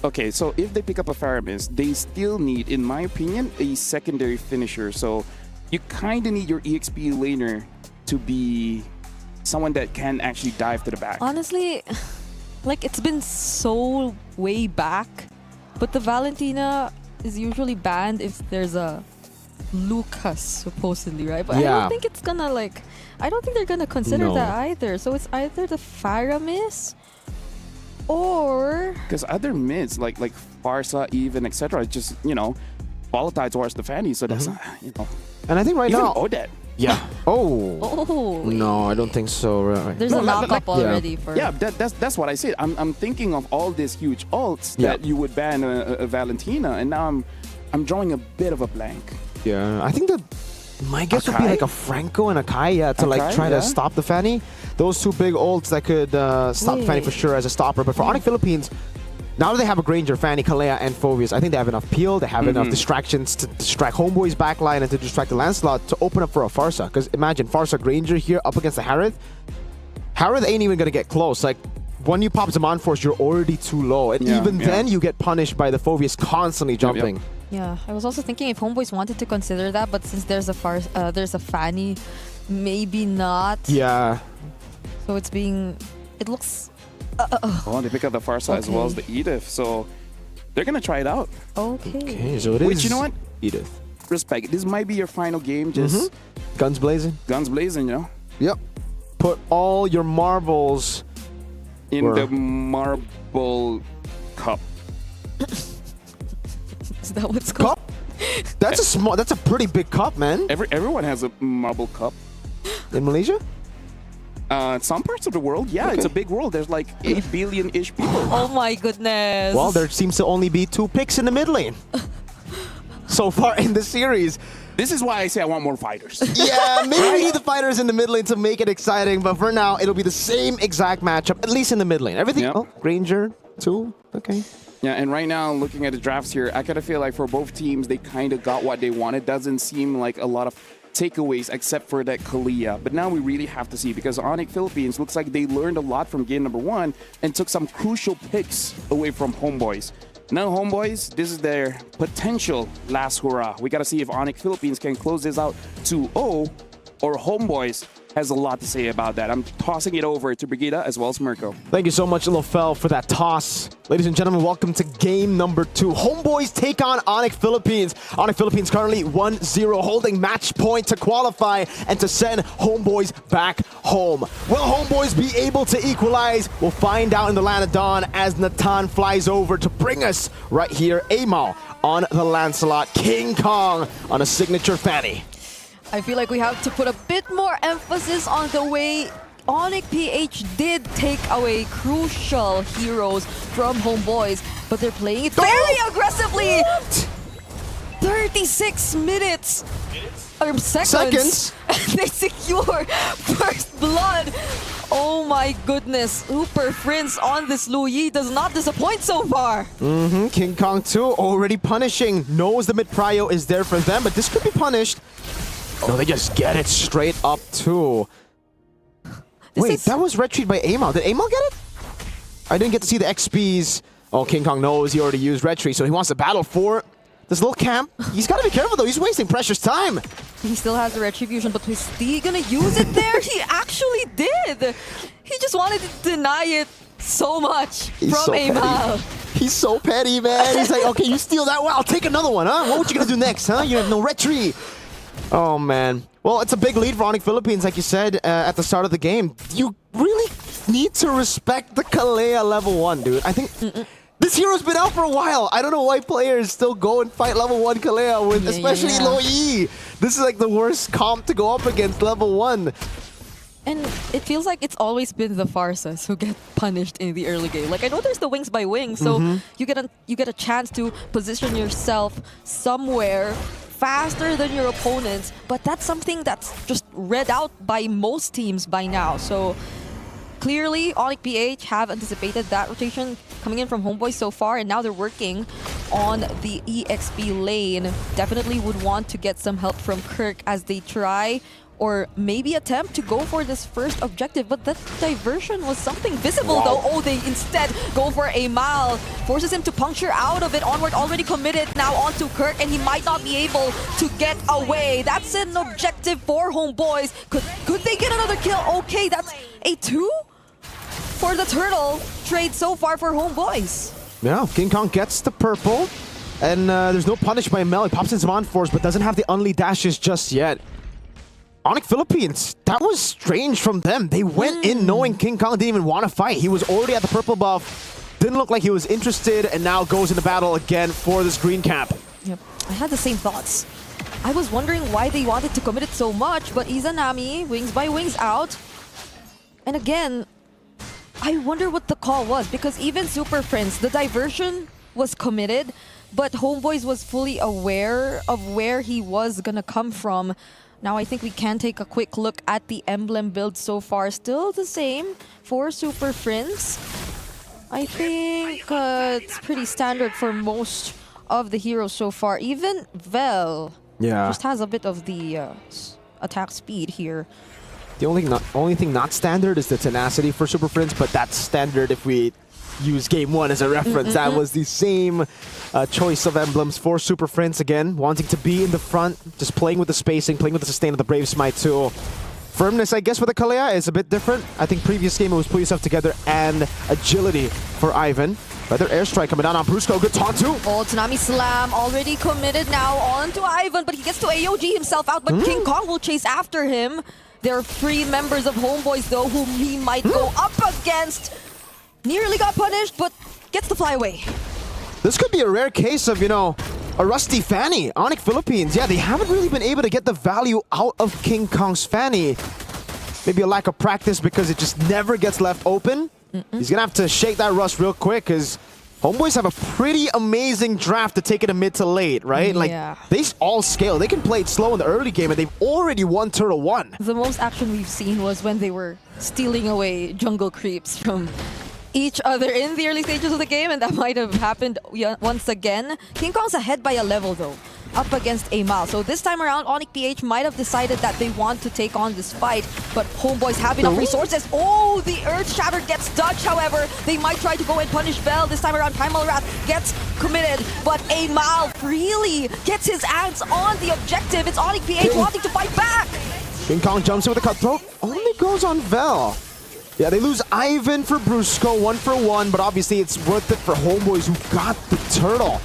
okay, so if they pick up a Faramis, they still need, in my opinion, a secondary finisher. So you kind of need your EXP laner to be someone that can actually dive to the back. Honestly, like it's been so way back, but the Valentina is usually banned if there's a Lucas, supposedly, right? But I don't think it's gonna like, I don't think they're gonna consider that either. So it's either the Faramis or... Because other mids, like Farsa, even, etc., just, you know, volatile towards the Fanny, so that's, you know... And I think right even now... Odette. Yeah. Oh. Oh. No, I don't think so. Right. There's a lockup already for... Yeah, that's what I said. I'm thinking of all these huge ults that you would ban a Valentina, and now I'm drawing a bit of a blank. Yeah, I think my guess would be like a Franco and a Kai, to like try to stop the Fanny. Those two big ults that could stop the Fanny for sure as a stopper. But for Onic Philippines, now that they have a Granger, Fanny, Kalea, and Phoveus, I think they have enough peel, they have enough distractions to distract Homeboy's backline and to distract the Lancelot to open up for a Farsa. Because imagine Farsa Granger here up against the Harith. Harith ain't even going to get close. Like, when you pop Zaman Force, you're already too low. And even then, you get punished by the Phoveus constantly jumping. Yeah, I was also thinking if Homeboys wanted to consider that, but since there's a Fanny, maybe not. Yeah. So it's being... It looks... Oh, they pick up the Farsa as well as the Edith, so they're gonna try it out. Okay, so it is. Which, you know what? Edith. Respect. This might be your final game. Just guns blazing. Guns blazing, you know. Yep. Put all your marbles in the marble cup. Is that what's called? Cup? That's a small. That's a pretty big cup, man. Everyone has a marble cup. In Malaysia? Some parts of the world, it's a big world. There's like 8 billion-ish people. Oh my goodness. Well, there seems to only be 2 picks in the mid lane so far in the series. This is why I say I want more fighters. Yeah, maybe we need the fighters in the mid lane to make it exciting, but for now, it'll be the same exact matchup, at least in the mid lane. Everything, Granger, 2, okay. Yeah, and right now, looking at the drafts here, I kind of feel like for both teams, they kind of got what they wanted. Doesn't seem like a lot of takeaways except for that Kalea. But now we really have to see, because Onic Philippines looks like they learned a lot from game number 1 and took some crucial picks away from Homebois. Now Homebois, this is their potential last hurrah. We got to see if Onic Philippines can close this out 2-0 or Homebois has a lot to say about that. I'm tossing it over to Brigida as well as Mirko. Thank you so much, Lofel, for that toss. Ladies and gentlemen, welcome to game number 2. Homeboys take on Onic Philippines. Onic Philippines currently 1-0, holding match point to qualify and to send Homeboys back home. Will Homeboys be able to equalize? We'll find out in the Land of Dawn as Natan flies over to bring us right here, Amal on the Lancelot, King Kong on a signature Fanny. I feel like we have to put a bit more emphasis on the way Onic PH did take away crucial heroes from Homeboys, but they're playing it very aggressively. What? 36 minutes. Or seconds. They secure first blood. Oh my goodness. Super Prince on this Luyi does not disappoint so far. King Kong 2 already punishing. Knows the mid prio is there for them, but this could be punished. No, they just get it straight up too. Wait, that was retreat by Amal. Did Amal get it? I didn't get to see the XPs. Oh, King Kong knows he already used retreat, so he wants to battle for this little camp. He's got to be careful though. He's wasting precious time. He still has the retribution, but is he gonna use it there? He actually did. He just wanted to deny it so much from Amal. He's so petty, man. He's like, okay, you steal that one, I'll take another one, huh? What you gonna do next, huh? You have no retreat. Oh, man. Well, it's a big lead for Onic Philippines, like you said at the start of the game. You really need to respect the Kalea level 1, dude. I think this hero's been out for a while. I don't know why players still go and fight level 1 Kalea with, especially low E. This is like the worst comp to go up against level 1. And it feels like it's always been the Farsas who get punished in the early game. Like, I know there's the wings by wings, so you get a chance to position yourself somewhere faster than your opponents, but that's something that's just read out by most teams by now. So clearly, Onic PH have anticipated that rotation coming in from Homeboys so far, and now they're working on the EXP lane. Definitely would want to get some help from Kirk as they try or maybe attempt to go for this first objective, but that diversion was something visible though. Oh, they instead go for a Mal, forces him to puncture out of it. Onward already committed now onto Kirk, and he might not be able to get away. That's an objective for Homebois. Could they get another kill? Okay, that's a 2 for the turtle trade so far for Homebois. Yeah, King Kong gets the purple, and there's no punish by Mel. He pops in some on-force, but doesn't have the unlead dashes just yet. Onic Philippines, that was strange from them. They went in knowing King Kong didn't even want to fight. He was already at the purple buff, didn't look like he was interested, and now goes into battle again for this green cap. Yep, I had the same thoughts. I was wondering why they wanted to commit it so much, but Izanami, wings by wings out. And again, I wonder what the call was, because even Super Friends, the diversion was committed, but Homebois was fully aware of where he was gonna come from. Now I think we can take a quick look at the emblem build so far. Still the same for Super Friends. I think it's pretty standard for most of the heroes so far. Even Vel just has a bit of the attack speed here. The only thing not standard is the tenacity for Super Friends, but that's standard if we use Game 1 as a reference. That was the same choice of emblems for Super Friends again, wanting to be in the front, just playing with the spacing, playing with the sustain of the Brave Smite too. Firmness, I guess, with the Kalea is a bit different. I think previous game it was put yourself together, and agility for Ivan. Another airstrike coming down on Brusco. Good taunt too. Oh, Tsunami Slam already committed now onto Ivan, but he gets to AOG himself out, but King Kong will chase after him. There are 3 members of Homebois though whom he might go up against. Nearly got punished, but gets the flyaway. This could be a rare case of, you know, a rusty Fanny. Onic Philippines, yeah, they haven't really been able to get the value out of King Kong's Fanny. Maybe a lack of practice because it just never gets left open. He's gonna have to shake that rust real quick because Homebois have a pretty amazing draft to take it to mid to late, right? Like, they all scale. They can play it slow in the early game, and they've already won Turtle 1. The most action we've seen was when they were stealing away jungle creeps from each other in the early stages of the game, and that might have happened once again. King Kong's ahead by a level though, up against a Mal. So this time around, Onic PH might have decided that they want to take on this fight, but Homebois have enough resources. Oh, the Earth Shatter gets dodged, however. They might try to go and punish Bell. This time around, Primal Wrath gets committed, but a Mal really gets his hands on the objective. It's Onic PH wanting to fight back. King Kong jumps in with a cutthroat. Only goes on Vel. Yeah, they lose Ivan for Brusco, 1 for 1, but obviously it's worth it for Homebois who got the turtle.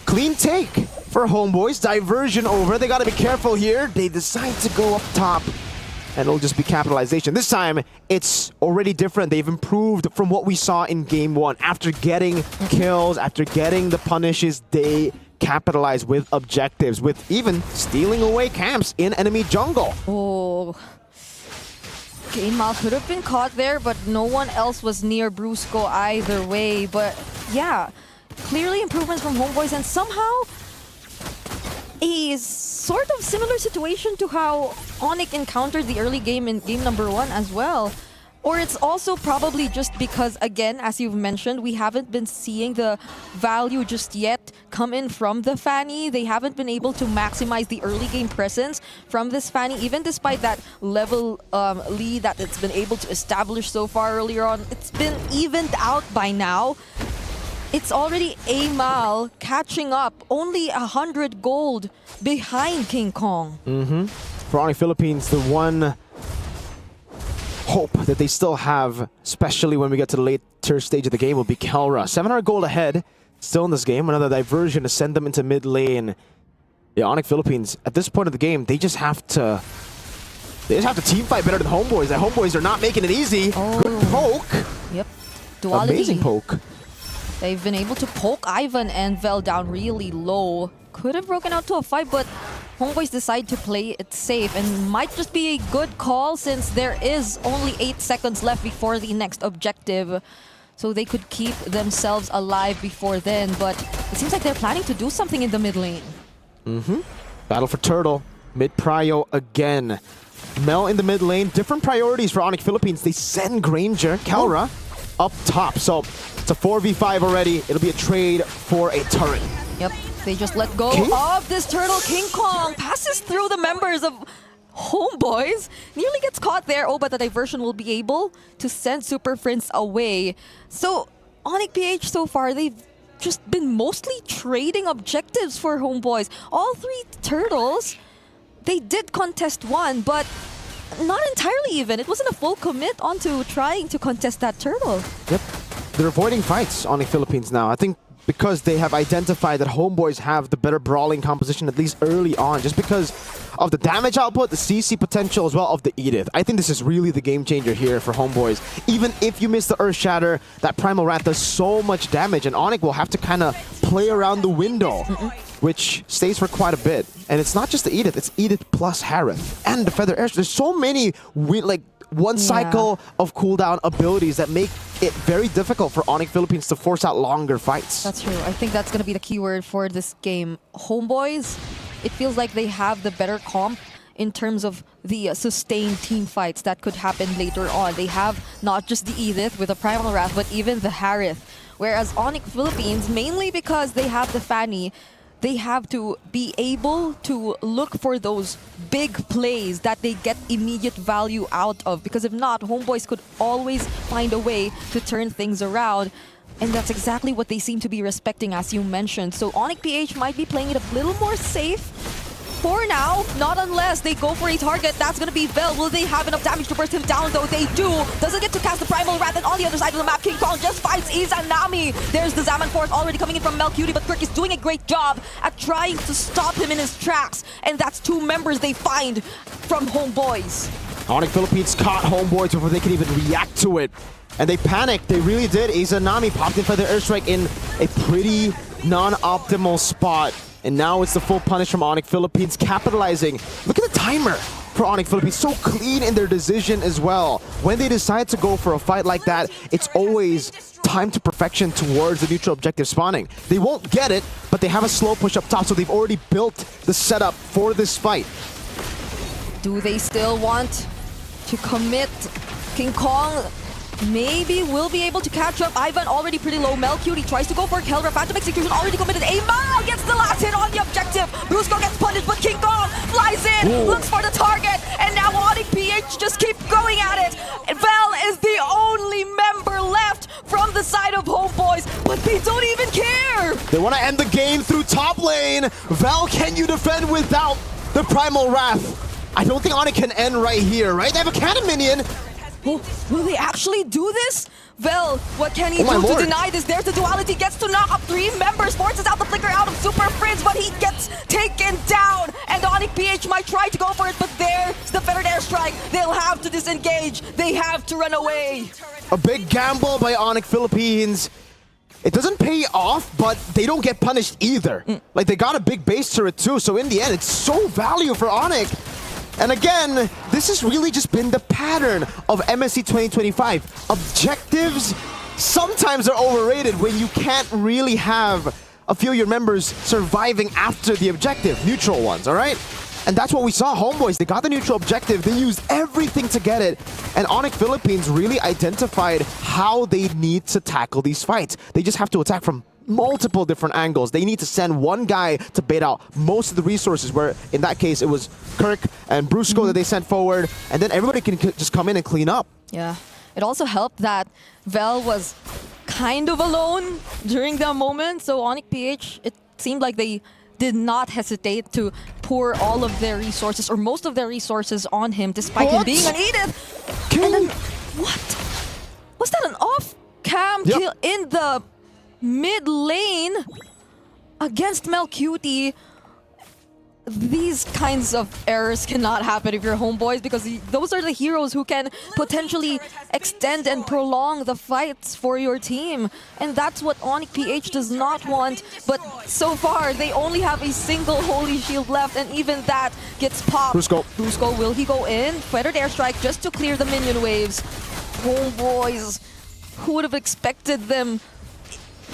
Clean take for Homebois. Diversion over. They got to be careful here. They decide to go up top, and it'll just be capitalization. This time, it's already different. They've improved from what we saw in Game 1. After getting kills, after getting the punishes, they capitalize with objectives, with even stealing away camps in enemy jungle. Oh. Game Mal could have been caught there, but no one else was near Brusco either way. But yeah, clearly improvements from Homebois, and somehow a sort of similar situation to how Onic encountered the early game in game number 1 as well. Or it's also probably just because, again, as you've mentioned, we haven't been seeing the value just yet come in from the Fanny. They haven't been able to maximize the early game presence from this Fanny, even despite that level lead that it's been able to establish so far earlier on. It's been evened out by now. It's already a Mal catching up, only 100 gold behind King Kong. For Onic Philippines, the one hope that they still have, especially when we get to the later stage of the game, will be Kelra. 700 gold ahead, still in this game. Another diversion to send them into mid lane. Yeah, Onic Philippines, at this point of the game, they just have to team fight better than Homebois. The Homebois are not making it easy. Good poke. Yep. Duality. Amazing poke. They've been able to poke Ivan and Vel down really low. Could have broken out to a fight, but Homebois decide to play it safe, and might just be a good call since there is only 8 seconds left before the next objective. So they could keep themselves alive before then, but it seems like they're planning to do something in the mid lane. Battle for Turtle. Mid prio again. Mel in the mid lane. Different priorities for Onic Philippines. They send Granger, Kelra, up top. So it's a 4v5 already. It'll be a trade for a turret. Yep. They just let go of this turtle. King Kong passes through the members of Homebois nearly gets caught there. Oh, but the diversion will be able to send Super Prince away. So Onic PH so far, they've just been mostly trading objectives for Homebois. All three turtles, they did contest one, but not entirely even. It wasn't a full commit onto trying to contest that turtle. Yep. They're avoiding fights on the Philippines now. I think because they have identified that Homebois have the better brawling composition, at least early on, just because of the damage output, the CC potential, as well of the Edith. I think this is really the game changer here for Homebois. Even if you miss the Earth Shatter, that Primal Wrath does so much damage, and Onic will have to kind of play around the window, which stays for quite a bit. And it's not just the Edith, it's Edith plus Harith and the Feather Air. There's so many one cycle of cooldown abilities that make it very difficult for Onic Philippines to force out longer fights. That's true. I think that's going to be the keyword for this game. Homebois, it feels like they have the better comp in terms of the sustained team fights that could happen later on. They have not just the Edith with the Primal Wrath, but even the Harith. Whereas Onic Philippines, mainly because they have the Fanny, they have to be able to look for those big plays that they get immediate value out of. Because if not, Homebois could always find a way to turn things around. And that's exactly what they seem to be respecting, as you mentioned. So Onic PH might be playing it a little more safe for now, not unless they go for a target. That's going to be Vel. Will they have enough damage to burst him down, though? They do. Doesn't get to cast the Primal Wrath, and on the other side of the map, King Kong just fights Izanami. There's the Zaman Force already coming in from Mlbb, but Kirk is doing a great job at trying to stop him in his tracks. And that's two members they find from Homebois. Onic Philippines caught Homebois before they could even react to it. And they panicked. They really did. Izanami popped in for the airstrike in a pretty non-optimal spot. And now it's the full punish from Onic Philippines, capitalizing. Look at the timer for Onic Philippines. So clean in their decision as well. When they decide to go for a fight like that, it's always time to perfection towards the neutral objective spawning. They won't get it, but they have a slow push up top, so they've already built the setup for this fight. Do they still want to commit? King Kong maybe will be able to catch up. Ivan already pretty low. Mlbb tries to go for Kelra. Phantom Execution already committed. Amal gets the last hit on the objective. Brusco gets punished, but King Kong flies in, looks for the target, and now Onic PH just keep going at it. Vel is the only member left from the side of Homebois, but they don't even care. They want to end the game through top lane. Vel, can you defend without the Primal Wrath? I don't think Onic can end right here, right? They have a cannon minion. Will they actually do this? Vel, what can he do to deny this? There's the duality, gets to knock up three members, forces out the flicker out of Super Prince, but he gets taken down. And Onic PH might try to go for it, but there's the Feathered Airstrike. They'll have to disengage. They have to run away. A big gamble by Onic Philippines. It doesn't pay off, but they don't get punished either. Like, they got a big base turret too, so in the end, it's so value for Onic. And again, this has really just been the pattern of MSC 2025. Objectives sometimes are overrated when you can't really have a few of your members surviving after the objective, neutral ones, all right? And that's what we saw. Homebois, they got the neutral objective, they used everything to get it, and Onic Philippines really identified how they need to tackle these fights. They just have to attack from multiple different angles. They need to send one guy to bait out most of the resources, where in that case it was Kirk and Brusco that they sent forward, and then everybody can just come in and clean up. Yeah, it also helped that Vel was kind of alone during that moment, so Onic PH, it seemed like they did not hesitate to pour all of their resources, or most of their resources, on him, despite him being an Edith. And then, what? Was that an off-cam kill in the mid lane against Mlbb? These kinds of errors cannot happen if you're Homebois, because those are the heroes who can potentially extend and prolong the fights for your team. And that's what Onic PH does not want. But so far, they only have a single Holy Shield left, and even that gets popped. Brusco, will he go in? Feathered Airstrike just to clear the minion waves. Homebois, who would have expected them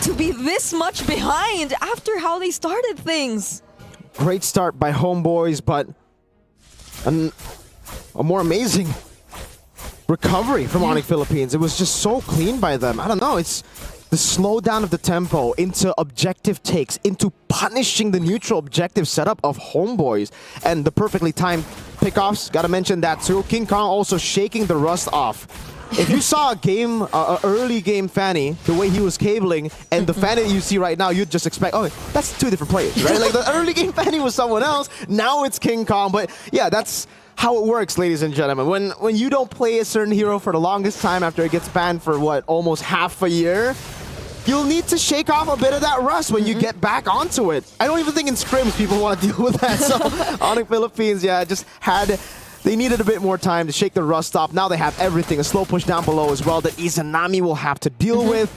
to be this much behind after how they started things? Great start by Homebois, but a more amazing recovery from Onic Philippines. It was just so clean by them. I don't know, it's the slowdown of the tempo into objective takes, into punishing the neutral objective setup of Homebois, and the perfectly timed pickoffs. Gotta mention that too. King Kong also shaking the rust off. If you saw a early game Fanny, the way he was cabling, and the Fanny you see right now, you'd just expect, oh, that's two different players, right? Like the early game Fanny was someone else, now it's King Kong. But yeah, that's how it works, ladies and gentlemen. When you don't play a certain hero for the longest time after it gets banned for what, almost half a year, you'll need to shake off a bit of that rust when you get back onto it. I don't even think in scrims people want to deal with that. So Onic Philippines, yeah, just had... They needed a bit more time to shake the rust off. Now they have everything. A slow push down below as well that Izanami will have to deal with.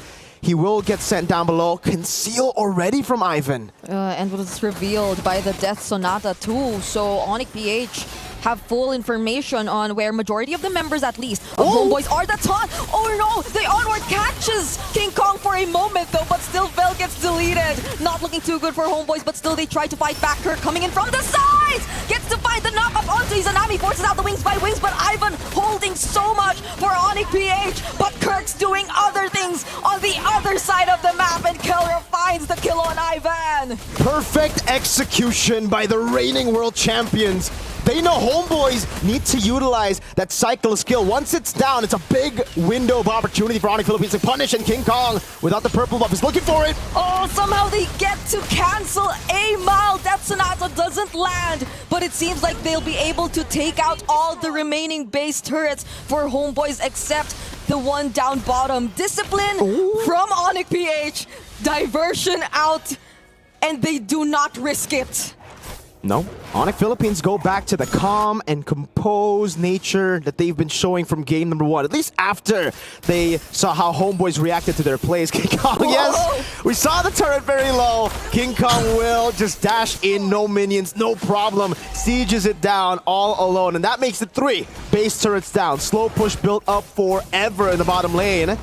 He will get sent down below. Conceal already from Ivan. And was revealed by the Death Sonata too. So Onic PH have full information on where majority of the members, at least, of Homebois are. The taunt! Oh no! The onward catches King Kong for a moment though, but still Vel gets deleted. Not looking too good for Homebois, but still they try to fight back. Kirk coming in from the sides! Gets to find the knock-up onto Izanami, forces out the wings by wings, but Ivan holding so much for Onic PH, but Kirk's doing other things on the other side of the map, and Kelra finds the kill on Ivan. Perfect execution by the reigning world champions. They know Homebois need to utilize that cycle skill. Once it's down, it's a big window of opportunity for Onic Philippines to punish, and King Kong, without the purple buff, is looking for it. Oh, somehow they get to cancel a mile. Death Sonata doesn't land, but it seems like they'll be able to take out all the remaining base turrets for Homebois except the one down bottom. Discipline from Onic PH. Diversion out, and they do not risk it. No. Onic Philippines go back to the calm and composed nature that they've been showing from game number 1. At least after they saw how Homebois reacted to their plays. King Kong, yes, we saw the turret very low. King Kong will just dash in, no minions, no problem. Sieges it down all alone, and that makes it 3 base turrets down. Slow push built up forever in the bottom lane.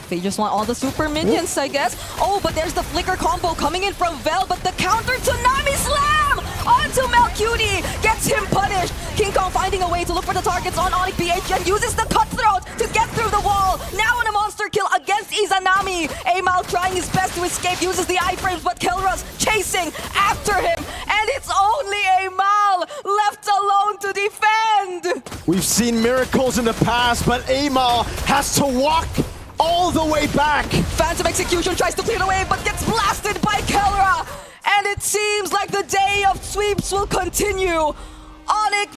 They just want all the super minions, I guess. Oh, but there's the flicker combo coming in from Vel, but the counter Tsunami Slam onto Melcutie gets him punished. King Kong finding a way to look for the targets on Onic PH and uses the cutthroat to get through the wall. Now on a monster kill against Izanami. Amal trying his best to escape, uses the iframes, but Kelra's chasing after him. And it's only Amal left alone to defend. We've seen miracles in the past, but Amal has to walk all the way back. Phantom Execution tries to clear the way, but gets blasted by Kelra. And it seems like the day of sweeps will continue. Onic